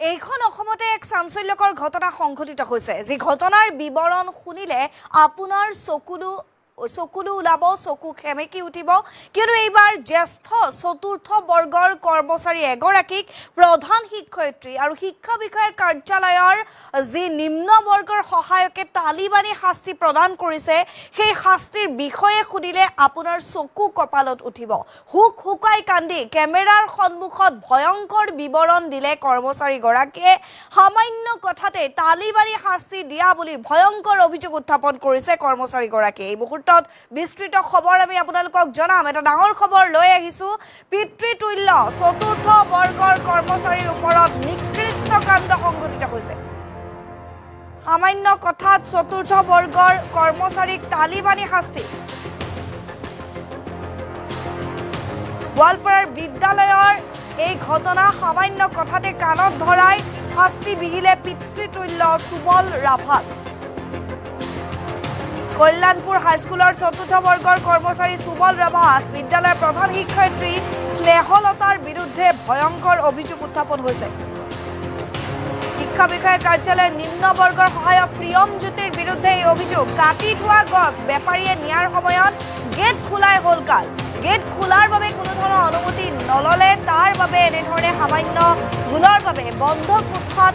এইখন অসমতে এক চাঞ্চল্যকৰ ঘটনা সংঘটিত হৈছে যি ঘটনাৰ বিৱৰণ শুনিলে আপোনাৰ চকুলো ওলাব চকু খেমেকি উঠিব কিয়নো এইবাৰ জ্যেষ্ঠ চতুৰ্থ বৰ্গৰ কৰ্মচাৰী এগৰাকীক প্ৰধান শিক্ষয়িত্ৰী আৰু শিক্ষা বিষয়াৰ কাৰ্যালয়ৰ যি নিম্ন বৰ্গৰ সহায়কে তালিবানী শাস্তি প্ৰদান কৰিছে সেই শাস্তিৰ বিষয়ে শুনিলে আপোনাৰ চকু কপালত উঠিব হুক হুকাই কান্দি কেমেৰাৰ সন্মুখত ভয়ংকৰ বিৱৰণ দিলে কৰ্মচাৰীগৰাকীয়ে সামান্য কথাতে তালিবানী শাস্তি দিয়া বুলি ভয়ংকৰ অভিযোগ উত্থাপন কৰিছে কৰ্মচাৰীগৰাকীয়ে এই মুহূৰ্তত বিস্তৃত খবৰ আমি আপোনালোকক জনাম এটা ডাঙৰ খবৰ লৈ আহিছো পিতৃতুল্য চতুৰ্থ বৰ্গৰ কৰ্মচাৰীৰ ওপৰত নিকৃষ্ট কাণ্ড সংঘটিত হৈছে সামান্য কথাত চতুৰ্থ বৰ্গৰ কৰ্মচাৰীক তালিবানী শাস্তি গোৱালপাৰাৰ বিদ্যালয়ৰ এই ঘটনা সামান্য কথাতে কাণত ধৰাই শাস্তি বিহিলে পিতৃতুল্য সুবল ৰাভাক কল্যাণপুৰ হাইস্কুলৰ চতুৰ্থ বৰ্গৰ কৰ্মচাৰী সুবল ৰাভাক বিদ্যালয়ৰ প্ৰধান শিক্ষয়িত্ৰী স্নেহলতাৰ বিৰুদ্ধে ভয়ংকৰ অভিযোগ উত্থাপন হৈছে শিক্ষা বিষয়াৰ কাৰ্যালয়ৰ নিম্ন বৰ্গৰ সহায়ক প্ৰিয়মজ্যোতিৰ বিৰুদ্ধে এই অভিযোগ কাটি থোৱা গছ বেপাৰীয়ে নিয়াৰ সময়ত গেট খোলাই হ'ল কাল গেট খোলাৰ বাবে কোনো ধৰণৰ অনুমতি নললে তাৰ বাবে এনেধৰণে সামান্য ভুলৰ বাবে বন্ধ কোঠাত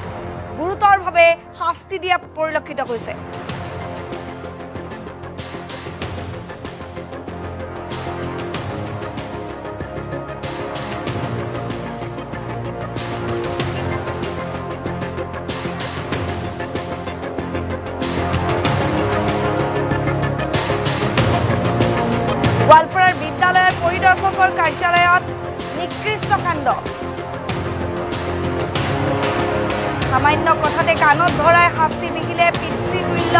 গুৰুতৰভাৱে শাস্তি দিয়া পৰিলক্ষিত হৈছে গোৱালপাৰাৰ বিদ্যালয়ৰ পৰিদৰ্শকৰ কাৰ্যালয়ত নিকৃষ্ট কাণ্ড সামান্য কথাতে কাণত ধৰাই শাস্তি বিহিলে পিতৃতুল্য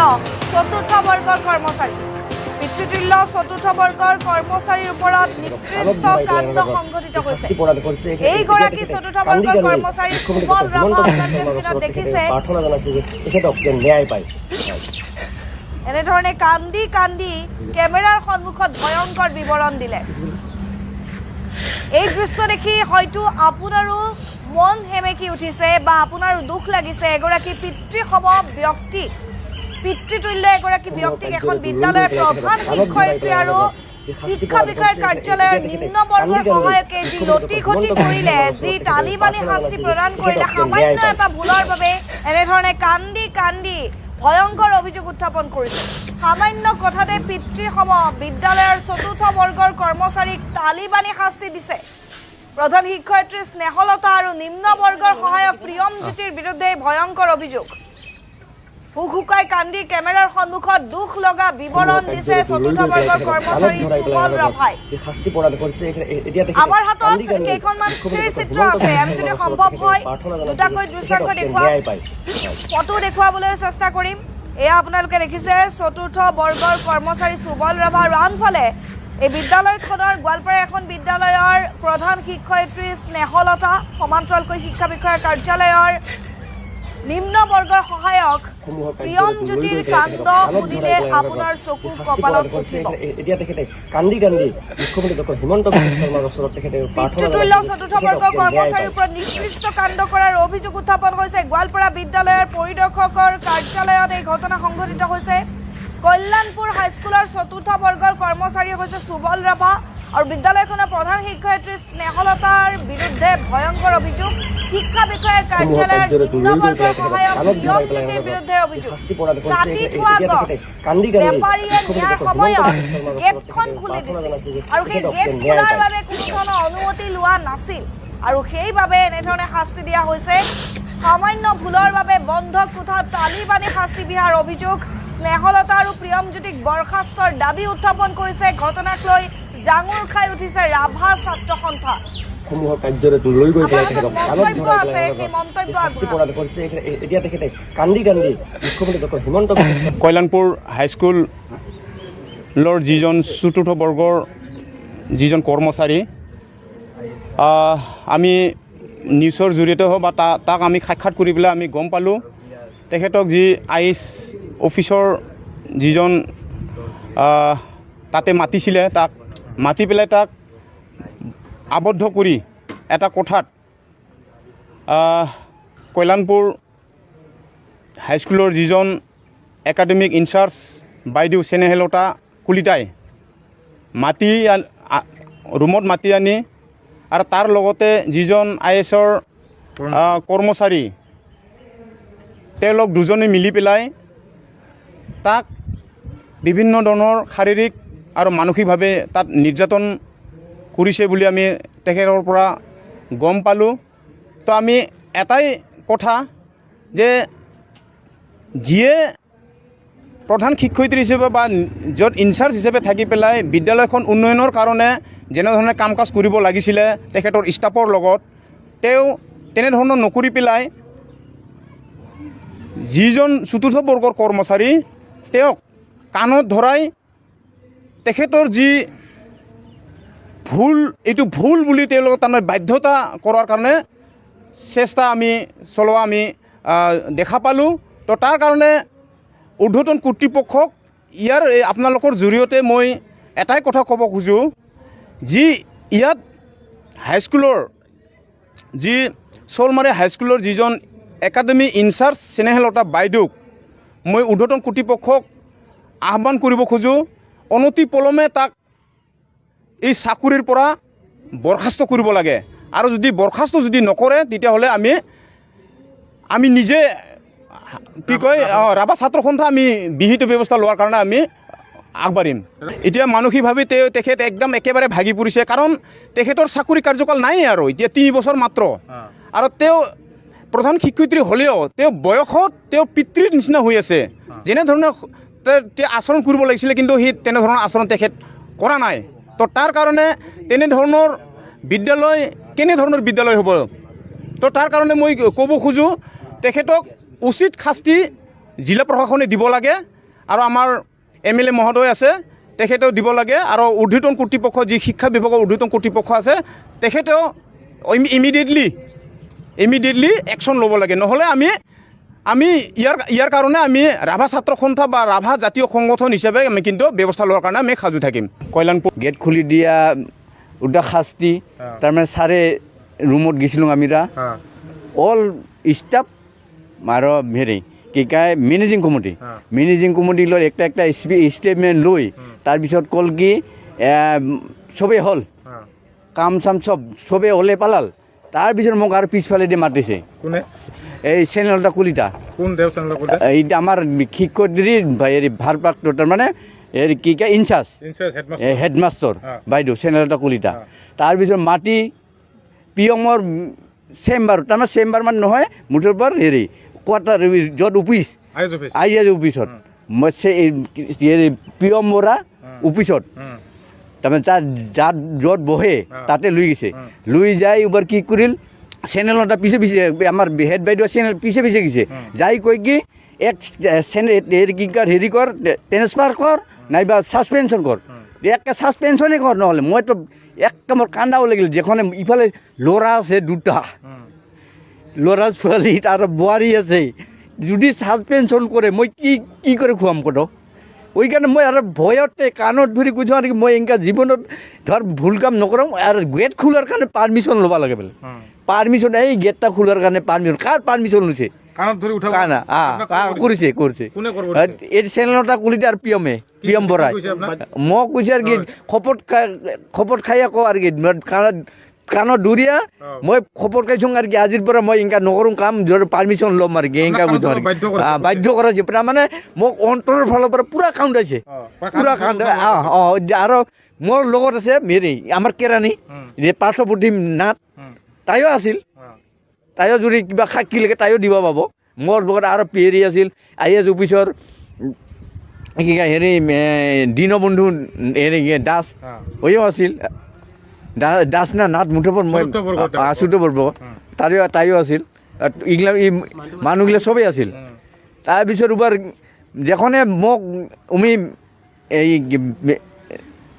চতুৰ্থ বৰ্গৰ কৰ্মচাৰী পিতৃতুল্য চতুৰ্থ বৰ্গৰ কৰ্মচাৰীৰ ওপৰত নিকৃষ্ট কাণ্ড সংঘটিত হৈছে এইগৰাকী চতুৰ্থ বৰ্গৰ কৰ্মচাৰী সুবল ৰাভাক স্ক্ৰীণত দেখিছে এনেধৰণে কান্দি কান্দি কেমেৰাৰ সন্মুখত ভয়ংকৰ বিৱৰণ দিলে এই দৃশ্য দেখি হয়তো আপোনাৰো মন হেমেকি উঠিছে বা আপোনাৰো দুখ লাগিছে এগৰাকী পিতৃসম ব্যক্তি পিতৃতুল্য এগৰাকী ব্যক্তিক এখন বিদ্যালয়ৰ প্ৰধান শিক্ষয়িত্ৰী আৰু শিক্ষা বিষয়াৰ কাৰ্যালয়ৰ নিম্ন বৰ্গৰ সহায়কে যি লটি ঘটি কৰিলে যি তালিবানী শাস্তি প্ৰদান কৰিলে সামান্য এটা ভুলৰ বাবে এনেধৰণে কান্দি কান্দি ভয়ংকৰ অভিযোগ উত্থাপন কৰিছে সামান্য কথাতে পিতৃসম বিদ্যালয়ৰ চতুৰ্থ বৰ্গৰ কৰ্মচাৰীক তালিবানী শাস্তি দিছে প্ৰধান শিক্ষয়িত্ৰী স্নেহলতা আৰু নিম্ন বৰ্গৰ সহায়ক প্ৰিয়মজ্যোতিৰ বিৰুদ্ধে ভয়ংকৰ অভিযোগ হুক হুকাই কান্দি কেমেৰাৰ সন্মুখত দুখ লগা বিৱৰণ দিছে চতুৰ্থ বৰ্গৰ কৰ্মচাৰী সুবল ৰাভাই আমাৰ হাতত কেইখনমান স্থিৰ চিত্ৰ আছে আমি যদি সম্ভৱ হয় দুটাকৈ দৃশ্যাংশ দেখুৱাম ফটো দেখুৱাবলৈ চেষ্টা কৰিম এয়া আপোনালোকে দেখিছে চতুৰ্থ বৰ্গৰ কৰ্মচাৰী সুবল ৰাভা আৰু আনফালে এই বিদ্যালয়খনৰ গোৱালপাৰা এখন বিদ্যালয়ৰ প্ৰধান শিক্ষয়িত্ৰী স্নেহলতা সমান্তৰালকৈ শিক্ষা বিষয়াৰ কাৰ্যালয়ৰ নিম্ন বৰ্গৰ সহায়ক প্ৰিয়মজ্যোতিৰ কাণ্ড শুনিলে আপোনাৰ চকু কপালত উঠিব পিতৃতুল্য চতুৰ্থ বৰ্গৰ কৰ্মচাৰীৰ ওপৰত নিকৃষ্ট কাণ্ড কৰাৰ অভিযোগ উত্থাপন হৈছে গোৱালপাৰা বিদ্যালয়ৰ পৰিদৰ্শকৰ কাৰ্যালয়ত এই ঘটনা সংঘটিত হৈছে কল্যাণপুৰ হাইস্কুলৰ চতুৰ্থ বৰ্গৰ কৰ্মচাৰী হৈছে সুবল ৰাভা আৰু বিদ্যালয়খনৰ প্ৰধান শিক্ষয়িত্ৰী স্নেহলতাৰ বিৰুদ্ধে ভয়ংকৰ অভিযোগ শিক্ষা বিষয়াৰ কাৰ্যালয়ৰ নিম্ন বৰ্গৰ সহায়ক প্ৰিয়মজ্যোতিৰ বিৰুদ্ধে অভিযোগ কাটি থোৱা গছ বেপাৰীয়ে নিয়াৰ সময়ত গেটখন খুলি দিছিল আৰু সেই গেট খোলাৰ বাবে কোনো ধৰণৰ অনুমতি লোৱা নাছিল আৰু সেইবাবে এনেধৰণে শাস্তি দিয়া হৈছে সামান্য ভুলৰ বাবে বন্ধ কোঠাত তালিবানী শাস্তি বিহাৰ অভিযোগ স্নেহলতা আৰু প্ৰিয়মজ্যোতিক বৰ্খাস্তৰ দাবী উত্থাপন কৰিছে ঘটনাক লৈ জাঙুৰ খাই উঠিছে ৰাভা ছাত্ৰ সন্থা কল্যাণপুৰ হাইস্কুলৰ যিজন চতুৰ্থ বৰ্গৰ যিজন কৰ্মচাৰী আমি নিউজৰ জৰিয়তে হওক বা তাক আমি সাক্ষাৎ কৰি পেলাই আমি গম পালোঁ তেখেতক যি আইএছ অফিচৰ যিজন তাতে মাতিছিলে তাক মাতি পেলাই তাক আবদ্ধ কৰি এটা কোঠাত কল্যাণপুৰ হাইস্কুলৰ যিজন একাডেমিক ইনচাৰ্জ বাইদেউ স্নেহলতা কলিতাই ৰুমত মাতি আনি আৰু তাৰ লগতে যিজন IASৰ কৰ্মচাৰী তেওঁলোক দুজনে মিলি পেলাই তাক বিভিন্ন ধৰণৰ শাৰীৰিক আৰু মানসিকভাৱে তাত নিৰ্যাতন কৰিছে বুলি আমি তেখেতৰ পৰা গম পালোঁ। তো আমি এটাই কথা যে যিয়ে প্ৰধান শিক্ষয়িত্ৰী হিচাপে বা য'ত ইনচাৰ্জ হিচাপে থাকি পেলাই বিদ্যালয়খন উন্নয়নৰ কাৰণে যেনেধৰণে কাম কাজ কৰিব লাগিছিলে তেখেতৰ ষ্টাফৰ লগত তেওঁ তেনেধৰণৰ নকৰি পেলাই যিজন চতুৰ্থ বৰ্গৰ কৰ্মচাৰী তেওঁক কাণত ধৰাই তেখেতৰ যি ভুল এইটো ভুল বুলি তেওঁলোকক তাৰমানে বাধ্যতা কৰাৰ কাৰণে চেষ্টা আমি চলোৱা আমি দেখা পালোঁ। তো তাৰ কাৰণে ঊৰ্ধ্বতন কৰ্তৃপক্ষক ইয়াৰ আপোনালোকৰ জৰিয়তে মই এটাই কথা ক'ব খোজোঁ যি ইয়াত হাইস্কুলৰ যি শ'লমাৰী হাইস্কুলৰ যিজন একাডেমি ইনচাৰ্জ স্নেহলতা বাইদেউক মই ঊৰ্ধ্বতন কৰ্তৃপক্ষক আহ্বান কৰিব খোজোঁ অনতি পলমে তাক এই চাকৰিৰ পৰা বৰখাস্ত কৰিব লাগে আৰু যদি বৰখাস্ত যদি নকৰে তেতিয়াহ'লে আমি নিজে কি কয় ৰাভা ছাত্ৰ সন্থা আমি বিহিত ব্যৱস্থা লোৱাৰ কাৰণে আমি আগবাঢ়িম। এতিয়া মানসিকভাৱে তেখেত একদম একেবাৰে ভাগি পৰিছে কাৰণ তেখেতৰ চাকৰি কাৰ্যকাল নাই আৰু এতিয়া 3 বছৰ মাত্ৰ আৰু তেওঁ প্ৰধান শিক্ষয়িত্ৰী হ'লেও তেওঁ বয়সত তেওঁ পিতৃৰ নিচিনা হৈ আছে। যেনেধৰণে তেওঁ আচৰণ কৰিব লাগিছিলে কিন্তু সেই তেনেধৰণৰ আচৰণ তেখেত কৰা নাই। তো তাৰ কাৰণে তেনেধৰণৰ বিদ্যালয় কেনেধৰণৰ বিদ্যালয় হ'ব। তো তাৰ কাৰণে মই ক'ব খোজোঁ তেখেতক উচিত শাস্তি জিলা প্ৰশাসনে দিব লাগে আৰু আমাৰ MLA মহোদয় আছে তেখেতেও দিব লাগে আৰু ঊৰ্ধ্বতন কৰ্তৃপক্ষ যি শিক্ষা বিভাগৰ ঊৰ্ধ্বতন কৰ্তৃপক্ষ আছে তেখেতেও ইমিডিয়েটলি একশ্যন ল'ব লাগে। নহ'লে আমি ইয়াৰ কাৰণে আমি ৰাভা ছাত্ৰ সন্থা বা ৰাভা জাতীয় সংগঠন হিচাপে আমি কিন্তু ব্যৱস্থা লোৱাৰ কাৰণে আমি সাজু থাকিম। কল্যাণপুৰ গেট খুলি দিয়া উল্টা শাস্তি তাৰমানে ছাৰে ৰুমত গৈছিলোঁ আমিৰা অল ষ্টাফ আৰু হেৰি কি কয় মেনেজিং কমিটি লৈ একটা ষ্টেটমেণ্ট লৈ তাৰপিছত ক'ল কি চবেই হ'ল কাম চাম চবেই ওলে পালাল। তাৰপিছত মোক আৰু পিছফালে দি মাতিছে এই স্নেহলতা কলিতা এই আমাৰ শিক্ষয়িত্ৰী হেৰি ভাৰপ্ৰাপ্ত তাৰমানে হেৰি কি কয় ইনচাৰ্জ হেডমাষ্টাৰ বাইদেউ স্নেহলতা কলিতা। তাৰপিছত মাতি পিয়মৰ চেম্বাৰ তাৰমানে চেম্বাৰ মানে নহয় মুঠৰ পৰা হেৰি কোৱাৰ্টাৰ য'ত অফিচ IAS অফিচত মই হেৰি পিয়ম বৰা অফিচত তাৰমানে য'ত বহে তাতে লৈ গৈছে। লৈ যাই এবাৰ কি কৰিল স্নেহলতা পিছে আমাৰ হেড বাইদেউ পিছে গৈছে যাই কৈ কি এক হেৰি কৰ ট্ৰেন্সফাৰ কৰ নাইবা ছাছপেনশ্যন কৰ একে ছাছপেনশ্যনেই কৰ নহ'লে মইতো মোৰ কান্দাও লাগিল যেখনে ইফালে ল'ৰা আছে দুটা ল'ৰা ছোৱালী আৰু বোৱাৰী আছে যদি ছাছপেনশ্যন কৰে মই কি কৰি খুৱাম কত ওই কাৰণে মই আৰু ভয়তে কাণত ধৰি কৈছোঁ আৰু মই এনেকুৱা জীৱনত ধৰ ভুল কাম নকৰোঁ আৰু গেট খোলাৰ কাৰণে পাৰ্মিশ্যন ল'ব লাগে বোলে পাৰ্মিশ্যন এই গেটটা খোলাৰ কাৰণে পাৰ্মিশ্যন কাৰ পাৰ্মিশ্যন লৈছে কৰিছে এই স্নেহলতা কলিতা আৰু পিয়ম বৰাই মোক কৈছে আৰু কি খপত খাই আকৌ আৰু কি কাণত দৌৰিয়া মই খপত খাইছোঁ আৰু কি আজিৰ পৰা মই এনেকুৱা নকৰোঁ কাম পাৰ্মিশ্যন ল'ম আৰু কি এনেকুৱা কৈছোঁ আৰু বাধ্য কৰাইছে তাৰমানে মোক অন্তৰৰ ফালৰ পৰা পূৰা কান্দাইছে আৰু মোৰ লগত আছে হেৰি আমাৰ কেৰাণী পাৰ্থপ্ৰতিম নাথ তাইও আছিল তাইও যদি কিবা সাক্ষী লাগে তাইও দিব পাব। মোৰ লগত আৰু হেৰি আছিল IAS অফিচৰ কি কয় হেৰি দীনবন্ধু হেৰি দাস হৈও আছিল দাস না নাথ মুঠৰ মই চতুৰ্থ বৰ্গ তাইও আছিল এইগিলা মানুহগিলা চবেই আছিল। তাৰপিছত এবাৰ যেখনে মোক এই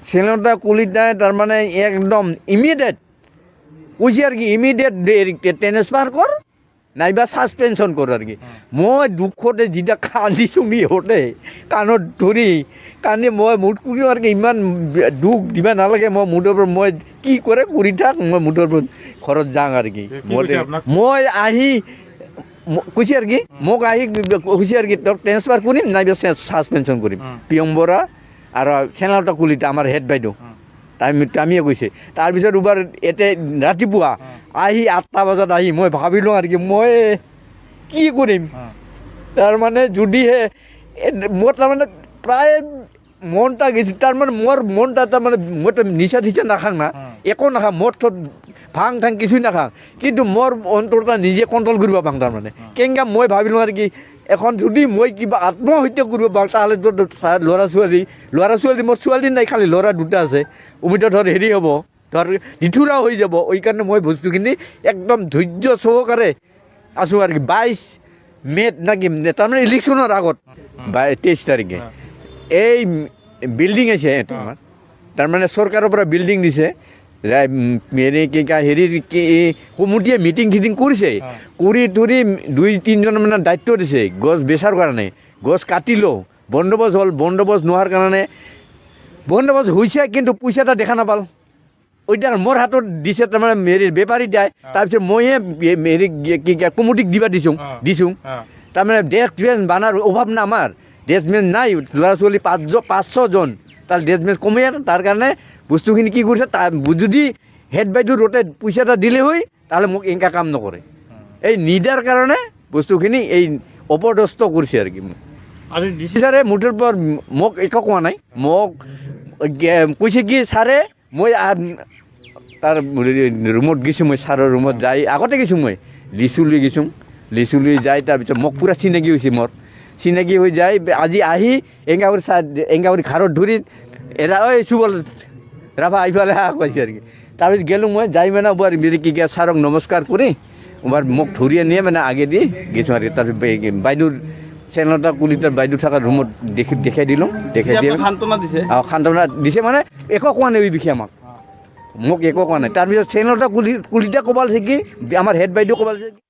স্নেহলতা কলিতাই তাৰমানে একদম ইমিডিয়েট কৈছে আৰু কি ইমিডিয়েট ট্ৰেন্সফাৰ কৰ নাইবা ছাছপেনশ্যন কৰ আৰু কি মই দুখতে যেতিয়া কান্দিছোঁ সিহঁতে কাণত ধৰি কান্দি মই মুঠ কৰি আৰু কি ইমান দুখ দিব নালাগে মই মুঠৰ পৰা মই কি কৰে কৰি থাক মই মুঠৰ পৰা ঘৰত যাওঁ আৰু কি মই আহি কৈছে আৰু কি মোক আহি কৈছে আৰু কি তোক ট্ৰেন্সফাৰ কৰিম নাইবা ছাছপেনশ্যন কৰিম প্ৰিয়ম বৰা আৰু চেনেলটা কলিতা আমাৰ হেড বাইদেউ আমিয়ে কৈছে তাৰপিছত এবাৰ এতিয়া ৰাতিপুৱা আহি 8টা বজাত আহি মই ভাবিলোঁ আৰু কি মই কি কৰিম তাৰমানে যদিহে মোৰ তাৰমানে প্ৰায় মনটা গৈছে তাৰমানে মোৰ মনটা তাৰমানে মইতো নিচা ঠিচা নাখাং না একো নাখাওঁ মদ থত ভাং ঠাং কিছুই নাখাওঁ কিন্তু মোৰ অন্তৰটা নিজে কণ্ট্ৰল কৰিব পাওঁ তাৰমানে কেনেকৈ মই ভাবিলোঁ আৰু কি এখন যদি মই কিবা আত্মহত্যা কৰিব পাৰোঁ তাহ'লেতো ল'ৰা ছোৱালী মোৰ ছোৱালী নাই খালি ল'ৰা দুটা আছে উমিতা ধৰ হেৰি হ'ব ধৰ নিঠুৰা হৈ যাব ওই কাৰণে মই বস্তুখিনি একদম ধৈৰ্য সহকাৰে আছোঁ আৰু কি 22 মে'ত নাকি তাৰমানে ইলেকশ্যনৰ আগত 23 তাৰিখে এই বিল্ডিং আছে তোমাৰ তাৰমানে চৰকাৰৰ পৰা বিল্ডিং দিছে হেৰি কি কয় হেৰিৰ কি কমিটিয়ে মিটিং চিটিং কৰিছে কৰি তুৰি 2-3জন মানে দায়িত্ব দিছে গছ বেচাৰ কাৰণে গছ কাটিলেও বন্দোবস্ত হ'ল বন্দোবস্ত নোহোৱাৰ কাৰণে বন্দোবস্ত হৈছে কিন্তু পইচাটা দেখা নাপাল ওইটা মোৰ হাতত দিছে তাৰমানে হেৰি বেপাৰী দিয়ে তাৰপিছত ময়ে হেৰি কি কয় কমিটিক দিবা দিছোঁ তাৰমানে ডেস্ক বেঞ্চ বানাৰ অভাৱ না আমাৰ ডেস্ক বেঞ্চ নাই ল'ৰা ছোৱালী 500 জন তাৰ ডেস্ক বেঞ্চ কমে তাৰ কাৰণে বস্তুখিনি কি কৰিছে যদি হেড বাইদেউ ৰোটে পইচাটা দিলে হয় তাহলে মোক এনেকা কাম নকৰে এই নিদাৰ কাৰণে বস্তুখিনি এই অপদস্থ কৰিছে আৰু কি আজি ছাৰে মুঠৰ পৰা মোক একো কোৱা নাই মোক কৈছে কি ছাৰে মই তাৰ ৰুমত গৈছোঁ মই ছাৰৰ ৰুমত যাই আগতে গৈছোঁ মই লিচু লৈ যাই তাৰপিছত মোক পূৰা চিনাকি হৈছে মোৰ চিনাকি হৈ যায় আজি আহি এংগা কৰি ঘাৰত ধৰি এৰা ঐ চুবল ৰাভা এইফালে কৈছে আৰু কি তাৰপিছত গ'লোঁ মই যাই মানে এবাৰ মেৰি কি কয় ছাৰক নমস্কাৰ কৰি এবাৰ মোক ধৰি আনিয়ে মানে আগে দি গৈছোঁ আৰু তাৰপিছত বাইদেউৰ চেনেলটা কলিতাৰ বাইদেউ থকা ৰুমত দেখাই দিলোঁ দেখাই দিয়ে সান্তনা দিছে মানে একো কোৱা নাই এই বিষয়ে মোক একো কোৱা নাই তাৰপিছত চেনেলটা কলিতা ক'ব লাগিছে কি আমাৰ হেড বাইদেউ ক'ব লাগিছে